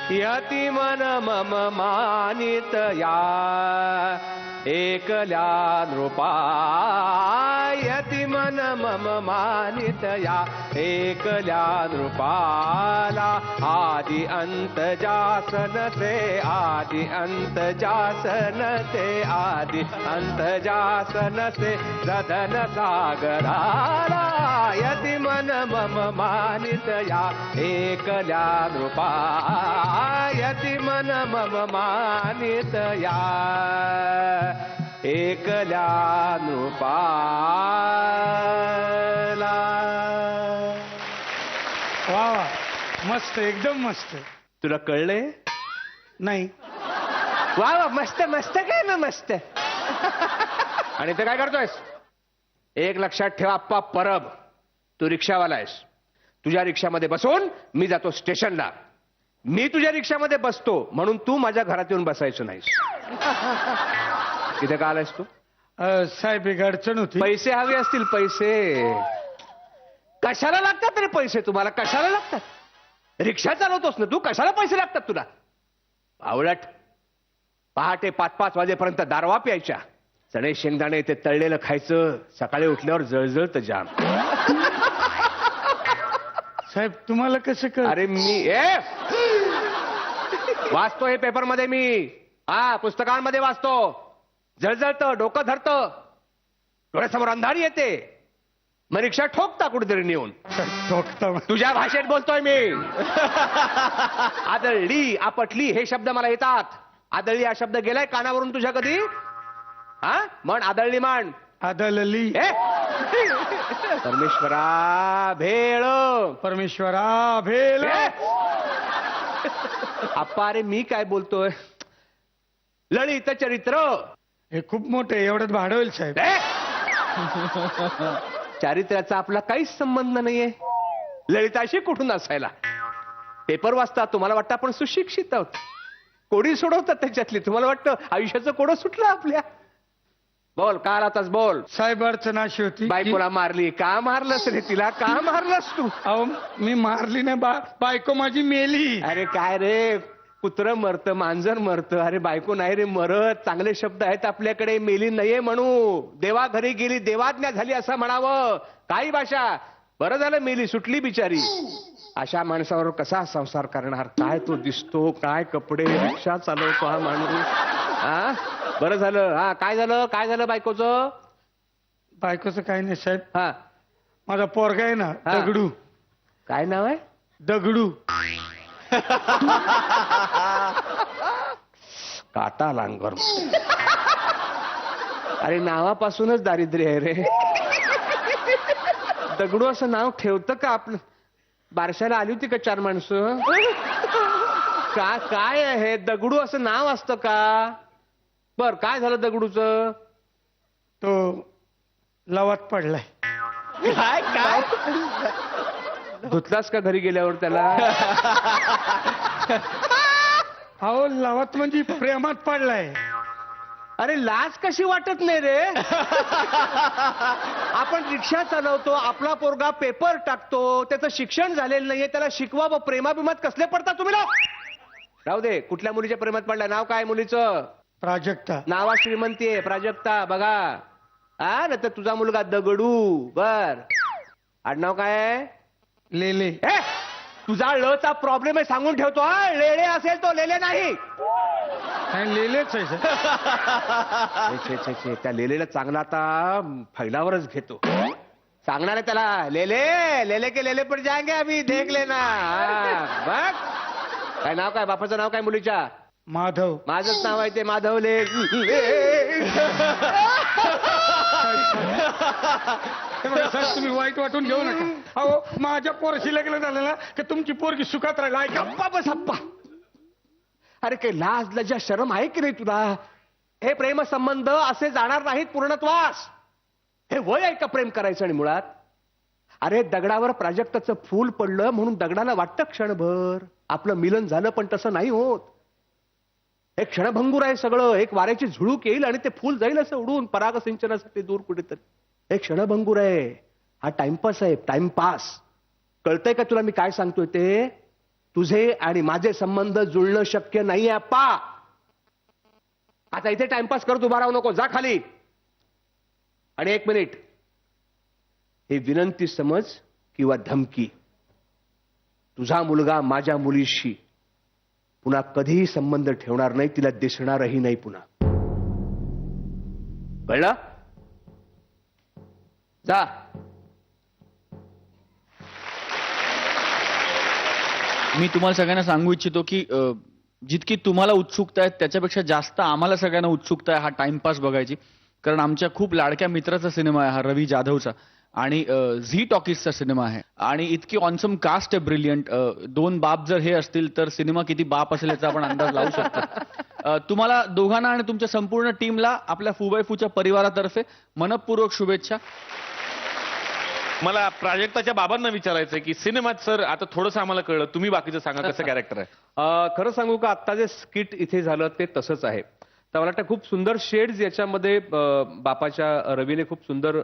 यती मन मम मानित या एकल्या नृपा यती मन मम मानित या एकल्या नृपाला आदि अंत जासन से आदि अंत जासन से आदि अंत जासन से सदन सागराला यती मन मम मानित या एकल्या नृपा यती मन मम मानित या एकल्या नृपाला. वा वा, मस्त, एकदम मस्त. तुला कळले? नाही. वा वा, मस्त मस्त काय ना मस्त. आणि ते काय करतोयस? एक लक्षात ठेवा आप्पा परब, तू रिक्षावाला आहेस. तुझ्या रिक्षामध्ये बसून मी जातो स्टेशनला. मी तुझ्या रिक्षामध्ये बसतो म्हणून तू माझ्या घरात येऊन बसायचं नाहीस. इथे का आलायस तू? साहेब एक अडचण होती. पैसे हवे असतील. पैसे कशाला लागतात रे? पैसे तुम्हाला कशाला लागतात? रिक्षा चालवतोस ना तू, कशाला पैसे लागतात तुला? आवडट, पहाटे 5-5 वाजेपर्यंत दारवा प्यायच्या, चणे शेंगदाणे ते तळलेलं खायचं, सकाळी उठल्यावर जळजळत जाम. साहेब तुम्हाला कसं कळ? अरे मी वाचतो हे पेपर मध्ये, मी पुस्तकांमध्ये वाचतो. जळजळतं, डोकं धरतं, डोळ्यासमोर अंधारी येते, मग रिक्षा ठोकता कुठेतरी नेऊन. ठोकता? तुझ्या भाषेत बोलतोय मी. आदळली, आपटली हे शब्द मला येतात. आदळली हा शब्द गेलाय कानावरून तुझ्या कधी? म्हण आदळली, म्हण आदळली. परमेश्वरा भेळ, परमेश्वरा भेल. आप्पा अरे मी काय बोलतोय? ललित चरित्र हे खूप मोठे, एवढ्यात भाडं होईल साहेब. चारित्र्याचा आपला काहीच संबंध नाहीये. ललिताशी कुठून असायला? पेपर वाचता, तुम्हाला वाटतं आपण सुशिक्षित आहोत. कोडी सोडवतात त्याच्यातली, तुम्हाला वाटतं आयुष्याचं कोडं सुटलं आपल्या? बोल, का आलातच बोल. साहेब अडचण अशी होती, बायकोला मारली. का मारलंस रे तिला? का मारलंस तू? अहो मी मारली नाही, बायको माझी मेली. अरे काय रे, कुत्रं मरतं, मांजर मरतं, अरे बायको नाही रे मरत. चांगले शब्द आहेत आपल्याकडे. मेली नाहीये म्हणू, देवा घरी गेली देवाज्ञा झाली असं म्हणावं. काही भाषा. बरं झालं मेली, सुटली बिचारी. अशा माणसावर कसा संसार करणार? काय तो दिसतो, काय कपडे, रिक्षा चालवतो हा माणूस. बरं झालं. काय झालं? काय झालं बायकोचं? बायकोचं काही नाही साहेब. माझा पोरगा आहे ना, हा. दगडू. काय नाव आहे? दगडू. काटा लांगर. अरे नावापासूनच दारिद्र्य आहे रे. दगडू असं नाव ठेवतं का आपलं? बारशाला आली होती का 4 माणसं? काय आहे दगडू असं नाव असतं का? बर, काय झालं दगडूचं? तो लवात पडलाय. काय काय धुतलास का घरी गेल्यावर त्याला? अहो लवात म्हणजे प्रेमात पडलाय. अरे लाज कशी वाटत नाही रे? आपण रिक्षा चालवतो, आपला पोरगा पेपर टाकतो, त्याचं शिक्षण झालेलं नाहीये, त्याला शिकवा. व प्रेमाभिमात कसले पडता तुम्ही लोक? राहू दे, कुठल्या मुलीच्या प्रेमात पडलाय? नाव काय मुलीचं? प्राजक्ता. नावा श्रीमंती आहे, प्राजक्ता. बघा ना, तर तुझा मुलगा दगडू. बर, आडनाव काय आहे? लेले. तुझा लचा प्रॉब्लेम आहे, सांगून ठेवतो. लेले असेल तो, लेले नाही. लेलेच आहे सर. त्या लेलेला चांगला आता फैलावरच घेतो. सांगणार आहे त्याला, लेले लेले के लेले पण जाएंगे अभी, देख लेना. बघ, काय नाव काय? बापाचं नाव काय मुलीच्या? माधव. माझंच नाव आहे ते, माधवले. सर तुम्ही वाईट वाटून घेऊ नका. अहो माझ्या पोराशी लग्न झालं ना, की तुमची पोरगी सुखात राहिला. गप्पा बस अप्पा. अरे काही लाज लज्जा शरम आहे की नाही तुला? हे प्रेम संबंध असे जाणार नाहीत पूर्णत्वास. हे वय आहे का प्रेम करायचं? आणि मुळात अरे दगडावर प्राजक्ताचं फूल पडलं म्हणून दगडाला वाटतं क्षणभर आपलं मिलन झालं, पण तसं नाही होत. एक क्षणभंगूर आहे सगळं. एक वाऱ्याची झुळूक येईल आणि ते फूल जाईल असं उडून परागसिंचनासाठी दूर कुठेतरी. एक क्षणभंगूर आहे. हा टाइमपास आहे, टाइमपास. कळतंय का तुला मी काय सांगतोय ते? तुझे आणि माझे संबंध जुळणं शक्य नाही आप्पा. आता इथे टाइमपास करत उभा राहू नको, जा खाली. आणि 1 मिनिट, ही विनंती समज किंवा धमकी. तुझा मुलगा माझ्या मुलीशी पुन्हा कधीही संबंध ठेवणार नाही, तिला दिसणारही नाही पुन्हा. कळलं? जा. मी तुम्हाला सगळ्यांना सांगू इच्छितो की जितकी तुम्हाला उत्सुकता आहे त्याच्यापेक्षा जास्त आम्हाला सगळ्यांना उत्सुकता आहे हा टाइमपास बघायची. कारण आमच्या खूप लाडक्या मित्राचा सिनेमा आहे हा, रवी जाधवचा, आणि झी टॉकीजचा सिनेमा आहे, आणि इतकी ऑनसम कास्ट आहे, ब्रिलियंट. 2 बाप जर हे असतील तर सिनेमा किती बाप असेल याचा आपण अंदाज लावू शकतो. तुम्हाला दोघांना आणि तुमच्या संपूर्ण टीमला आपल्या फूबायफूच्या परिवारातर्फे मनपूर्वक शुभेच्छा. मला प्राजक्ताच्या बाबांना विचारायचंय की सिनेमात सर आता थोडंसं आम्हाला कळलं, तुम्ही बाकीचं सांगा कसं कॅरेक्टर आहे. खरं सांगू का, आत्ता जे स्किट इथे झालं ते तसंच आहे. तर मला वाटतं खूप सुंदर शेड्स याच्यामध्ये बापाच्या रवीने खूप सुंदर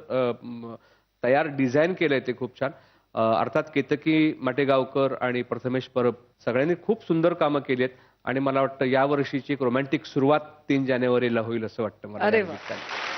तयार डिझाईन केलंय, ते खूप छान. अर्थात केतकी माटेगावकर आणि प्रथमेश परब सगळ्यांनी खूप सुंदर कामं केली आहेत, आणि मला वाटतं या वर्षीची एक रोमॅन्टिक सुरुवात 3 जानेवारीला होईल असं वाटतं मला. अरे या वा. निमित्ताने.